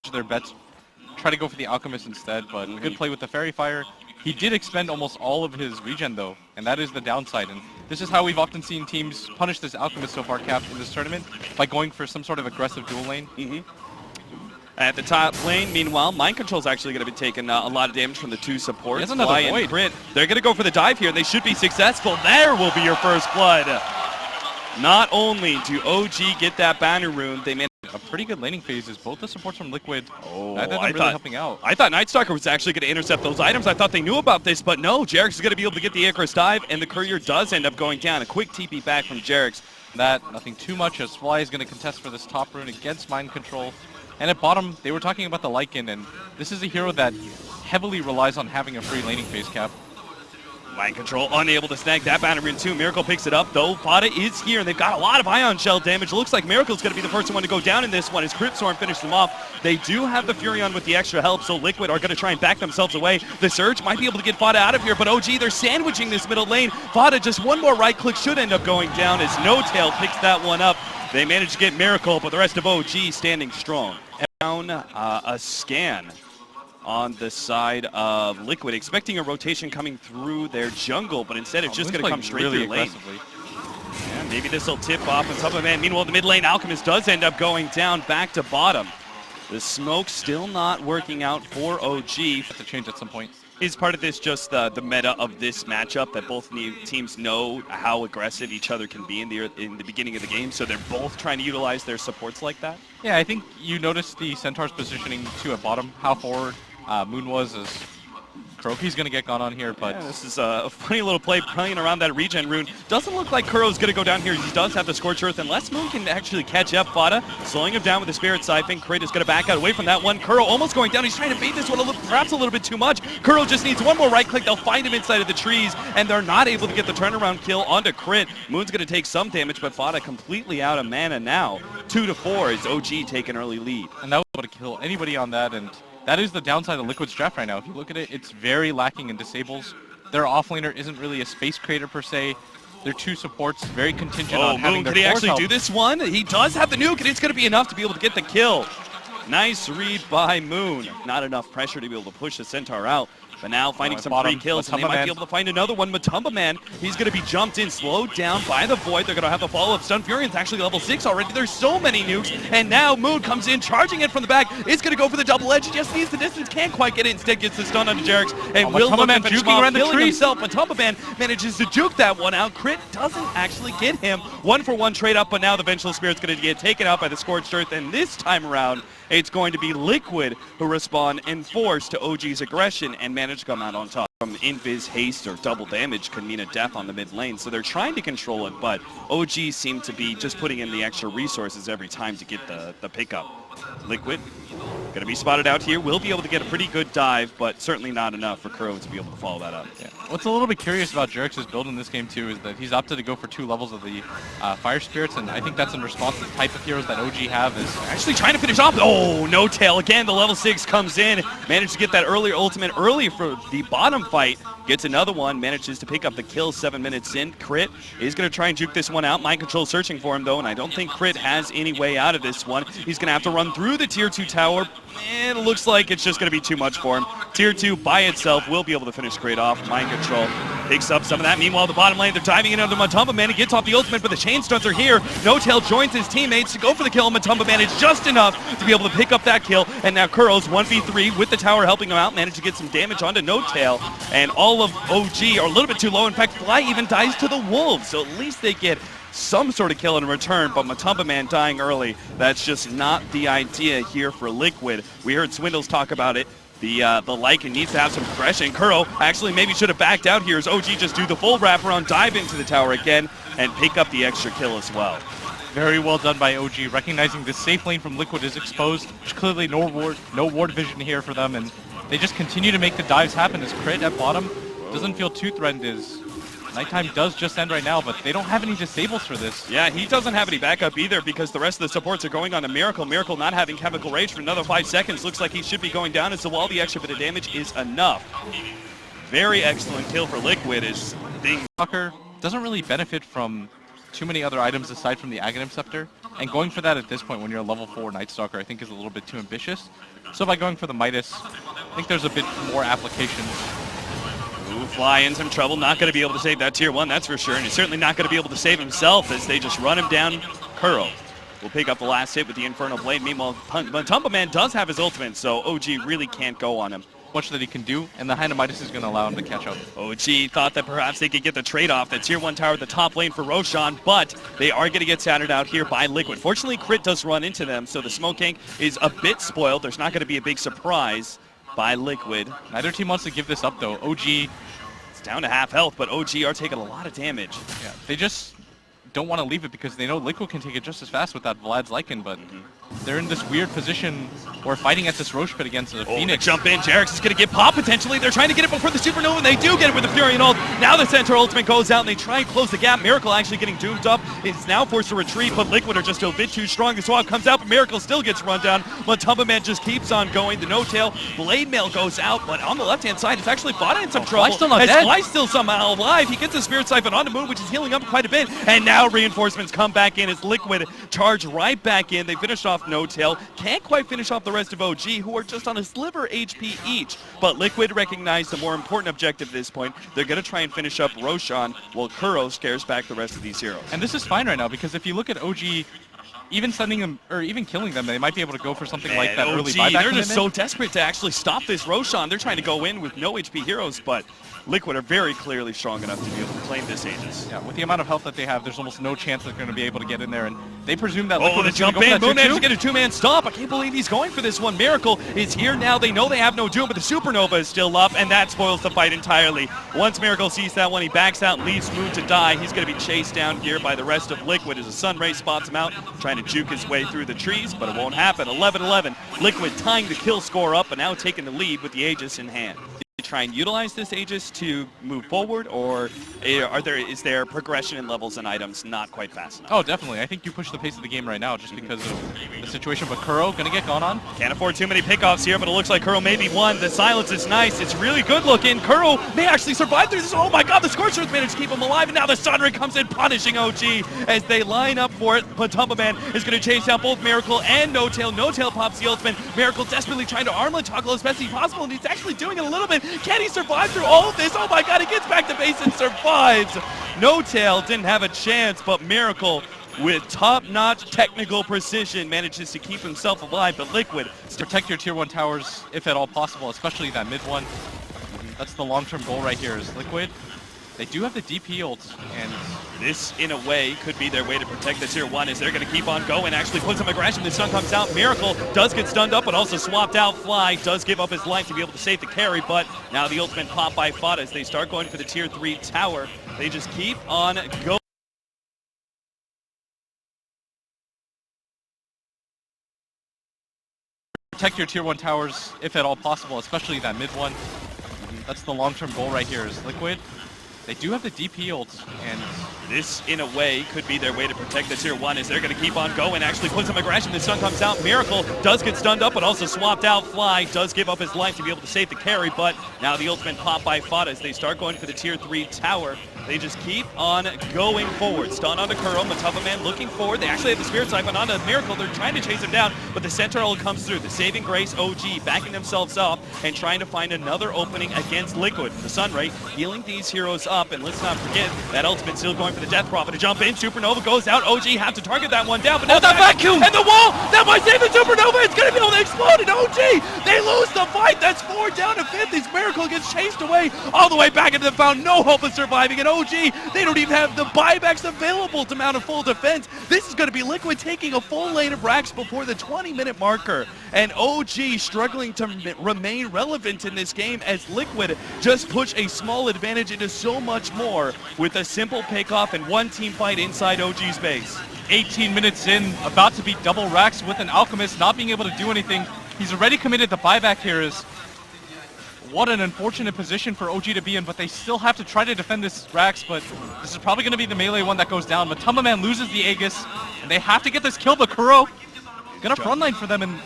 their bets, try to go for the Alchemist instead, but good play with the Fairy Fire. He did expend almost all of his regen though, and that is the downside. And this is how we've often seen teams punish this Alchemist so far, Cap, in this tournament, by going for some sort of aggressive dual lane. At the top lane, meanwhile, Mind Control's actually going to be taking a lot of damage from the two supports. He has another Void. Crit. They're going to go for the dive here, and they should be successful. There will be your first blood. Not only do OG get that banner rune, they managed a pretty good laning phase is both the supports from Liquid. I thought really helping out. I thought Nightstalker was actually going to intercept those items. I thought they knew about this, but no. Jerix is going to be able to get the Icarus dive, and the courier does end up going down. A quick TP back from Jerix. Nothing too much, as Fly is going to contest for this top rune against Mind Control. And at bottom, they were talking about the Lycan, and this is a hero that heavily relies on having a free laning phase, Cap. Mind Control unable to snag that banner rune too. Miracle picks it up though. Fada is here and they've got a lot of Ion Shell damage. Looks like Miracle's going to be the first one to go down in this one as Crypt Storm finishes them off. They do have the Furion with the extra help, so Liquid are going to try and back themselves away. The Surge might be able to get Fada out of here, but OG, they're sandwiching this middle lane. Fada, just one more right click should end up going down as No Tail picks that one up. They manage to get Miracle, but the rest of OG standing strong. Down a scan on the side of Liquid, expecting a rotation coming through their jungle, but instead it's just going to come straight through lane. Yeah, maybe this will tip off on top of man. Meanwhile, the mid lane Alchemist does end up going down back to bottom. The smoke still not working out for OG. Have to change at some point. Is part of this just the meta of this matchup that both teams know how aggressive each other can be in the beginning of the game, so they're both trying to utilize their supports like that? Yeah, I think you noticed the Centaur's positioning too at bottom, how forward Moon was as Kuroki's going to get gone on here, but... Yeah, this is a funny little play playing around that regen rune. Doesn't look like Kuro's going to go down here. He does have the Scorch Earth, unless Moon can actually catch up Fada, slowing him down with the Spirit Siphon. Crit is going to back out away from that one. Kuro almost going down. He's trying to bait this one perhaps a little bit too much. Kuro just needs one more right click. They'll find him inside of the trees, and they're not able to get the turnaround kill onto Crit. Moon's going to take some damage, but Fada completely out of mana now. 2-4 is OG taking early lead. And that was able to kill anybody on that, and that is the downside of Liquid's draft right now. If you look at it, it's very lacking in disables. Their offlaner isn't really a space creator per se. Their two supports very contingent on having Moon, their can he actually help. do this one? He does have the nuke, and it's going to be enough to be able to get the kill. Nice read by Moon. Not enough pressure to be able to push the Centaur out. But now finding some free kills, and they might be able to find another one. Matumba Man, he's going to be jumped in, slowed down by the Void. They're going to have a follow-up. Stun Furion's actually level 6 already. There's so many nukes, and now Moon comes in, charging it from the back. It's going to go for the double edge. He just needs the distance, can't quite get it. Instead gets the stun onto Jerix, and will look at juking around the tree himself. Matumba Man manages to juke that one out. Crit doesn't actually get him. 1-for-1 trade up, but now the Vengeful Spirit's going to get taken out by the Scorched Earth, and this time around, it's going to be Liquid who respond in force to OG's aggression and manage to come out on top. From invis, haste, or double damage could mean a death on the mid lane, so they're trying to control it, but OG seem to be just putting in the extra resources every time to get the pickup. Liquid going to be spotted out here, will be able to get a pretty good dive, but certainly not enough for Kuro to be able to follow that up. Yeah. What's a little bit curious about Jerix's build in this game too is that he's opted to go for 2 levels of the Fire Spirits, and I think that's in response to the type of heroes that OG have. Is actually trying to finish off. Oh, No Tail again. The level 6 comes in, managed to get that earlier ultimate early for the bottom fight. Gets another one, manages to pick up the kill 7 minutes in. Crit is going to try and juke this one out. Mind Control searching for him though, and I don't think Crit has any way out of this one. He's going to have to run through the tier 2 tower, and it looks like it's just going to be too much for him. Tier 2 by itself will be able to finish Crit off. Mind Control picks up some of that. Meanwhile, the bottom lane, they're diving in under Matumba Man. He gets off the ultimate, but the chain stuns are here. No Tail joins his teammates to go for the kill. Matumba Man is just enough to be able to pick up that kill, and now Kuro's 1v3 with the tower helping him out, managed to get some damage onto No Tail, and all of OG are a little bit too low. In fact, Fly even dies to the Wolves, so at least they get some sort of kill in return, but Matumba Man dying early, that's just not the idea here for Liquid. We heard Swindles talk about it. The Lycan needs to have some aggression. Kuro actually maybe should have backed out here as OG just do the full wraparound, dive into the tower again, and pick up the extra kill as well. Very well done by OG, recognizing the safe lane from Liquid is exposed. There's clearly no ward vision here for them, and they just continue to make the dives happen as Crit at bottom doesn't feel too threatened as Nighttime does just end right now, but they don't have any disables for this. Yeah, he doesn't have any backup either because the rest of the supports are going on to Miracle. Miracle not having Chemical Rage for another 5 seconds. Looks like he should be going down, and so all the extra bit of damage is enough. Very excellent kill for Liquid as things... Tucker doesn't really benefit from too many other items aside from the Aghanim Scepter, and going for that at this point when you're a level 4 Night Stalker I think is a little bit too ambitious. So by going for the Midas, I think there's a bit more applications. Ooh, Fly in some trouble, not going to be able to save that tier 1, that's for sure, and he's certainly not going to be able to save himself as they just run him down. Kuro will pick up the last hit with the Infernal Blade. Meanwhile, Matumba Man does have his ultimate, so OG really can't go on him. Much that he can do, and the Hand of Midas is going to allow him to catch up. OG thought that perhaps they could get the trade-off, the tier 1 tower at the top lane for Roshan, but they are going to get scattered out here by Liquid. Fortunately, Crit does run into them, so the Smoke King is a bit spoiled. There's not going to be a big surprise by Liquid. Neither team wants to give this up, though. OG... It's down to half health, but OG are taking a lot of damage. Yeah, they just don't want to leave it because they know Liquid can take it just as fast with that Vlad's Lycan, but they're in this weird position where fighting at this Roche pit against a Phoenix. Jump in, Jarex is going to get pop potentially. They're trying to get it before the Supernova, and they do get it with the Fury and ult. Now the Centaur ultimate goes out, and they try and close the gap. Miracle actually getting doomed up. It's now forced to retreat, but Liquid are just a bit too strong. The swap comes out, but Miracle still gets run down. Matumba Man just keeps on going. The no-tail Blade Mail goes out, but on the left-hand side, it's actually Fada in some trouble. Fly's still not dead. Fly's still somehow alive. He gets the Spirit Siphon on the moon, which is healing up quite a bit, and now reinforcements come back in as Liquid charge right back in. They finished off no-tail. Can't quite finish off the rest of OG, who are just on a sliver HP each. But Liquid recognize the more important objective at this point. They're going to try and finish up Roshan while Kuro scares back the rest of these heroes. And this is fine right now because if you look at OG, even sending them, or even killing them, they might be able to go for something like that early buyback. They're just so desperate to actually stop this Roshan. They're trying to go in with no HP heroes, but Liquid are very clearly strong enough to be able to claim this Aegis. Yeah, with the amount of health that they have, there's almost no chance they're going to be able to get in there, and they presume that Liquid is going to go for that Moon tier 2. to get a two-man stop. I can't believe he's going for this one. Miracle is here now. They know they have no Doom, but the Supernova is still up, and that spoils the fight entirely. Once Miracle sees that one, he backs out and leaves Moon to die. He's going to be chased down here by the rest of Liquid as a Sunray spots him out, trying to juke his way through the trees, but it won't happen. 11-11. Liquid tying the kill score up, and now taking the lead with the Aegis in hand. Try and utilize this Aegis to move forward, or is there progression in levels and items not quite fast enough? Oh, definitely. I think you push the pace of the game right now just because of the situation. But Kuro gonna get gone on. Can't afford too many pickoffs here, but it looks like Kuro may be one. The silence is nice. It's really good looking. Kuro may actually survive through this. Oh my God, the Scorcher managed to keep him alive, and now the Sunray comes in punishing OG as they line up for it. Matumba Man is going to chase down both Miracle and No-Tail. No-Tail pops the ultimate. Miracle desperately trying to armlet toggle as best as possible, and he's actually doing it a little bit. Can he survive through all of this? Oh my God, he gets back to base and survives. No-Tail didn't have a chance, but Miracle, with top-notch technical precision, manages to keep himself alive. But Liquid, protect your tier 1 towers if at all possible, especially that mid one. That's the long-term goal right here is Liquid. They do have the DP ult, and this, in a way, could be their way to protect the tier 1 as they're going to keep on going. Actually put some aggression. The stun comes out. Miracle does get stunned up, but also swapped out. Fly does give up his life to be able to save the carry, but now the ultimate pop by Fada as they start going for the tier 3 tower. They just keep on going. Protect your tier 1 towers if at all possible, especially that mid one. That's the long-term goal right here is Liquid. They do have the DP ult, and this, in a way, could be their way to protect the tier 1 as they're going to keep on going. Actually put some aggression. The stun comes out. Miracle does get stunned up, but also swapped out. Fly does give up his life to be able to save the carry, but now the ultimate pop by Fada as they start going for the tier 3 tower. They just keep on going forward. Stun onto Kuro. Matumba Man looking forward. They actually have the Spirit Siphon onto Miracle. They're trying to chase him down, but the Sentinel comes through. The saving grace OG backing themselves up and trying to find another opening against Liquid. The Sunray healing these heroes up, and let's not forget that ultimate still going for the Death Prophet to jump in. Supernova goes out. OG have to target that one down, but now that vacuum and the wall that might save the Supernova. It's going to be able to explode, and OG, they lose the fight. That's 4 down to 5. This Miracle gets chased away all the way back into the fountain. No hope of surviving, and OG, they don't even have the buybacks available to mount a full defense. This is going to be Liquid taking a full lane of racks before the 20-minute marker, and OG struggling to remain relevant in this game as Liquid just push a small advantage into so much more with a simple pick-off and one team fight inside OG's base. 18 minutes in, about to be double racks with an Alchemist not being able to do anything. He's already committed the buyback here. Is what an unfortunate position for OG to be in, but they still have to try to defend this racks, but this is probably going to be the melee one that goes down. Matumba Man loses the Aegis, and they have to get this kill, but Kuro gonna frontline for them, and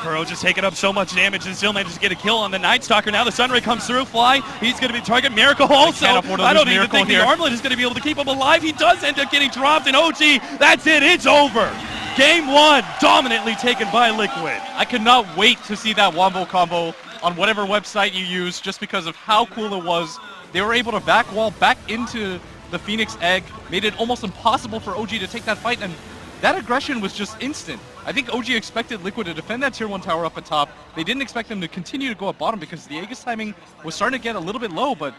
Kuro just taking up so much damage and still manages to get a kill on the Night Stalker. Now the Sunray comes through, Fly. He's going to be target. Miracle also. I don't even think the Armlet is going to be able to keep him alive. He does end up getting dropped, and OG, that's it. It's over. Game 1, dominantly taken by Liquid. I could not wait to see that Wombo combo on whatever website you use just because of how cool it was. They were able to back wall back into the Phoenix Egg, made it almost impossible for OG to take that fight, and that aggression was just instant. I think OG expected Liquid to defend that tier 1 tower up at top. They didn't expect them to continue to go at bottom because the Aegis timing was starting to get a little bit low, but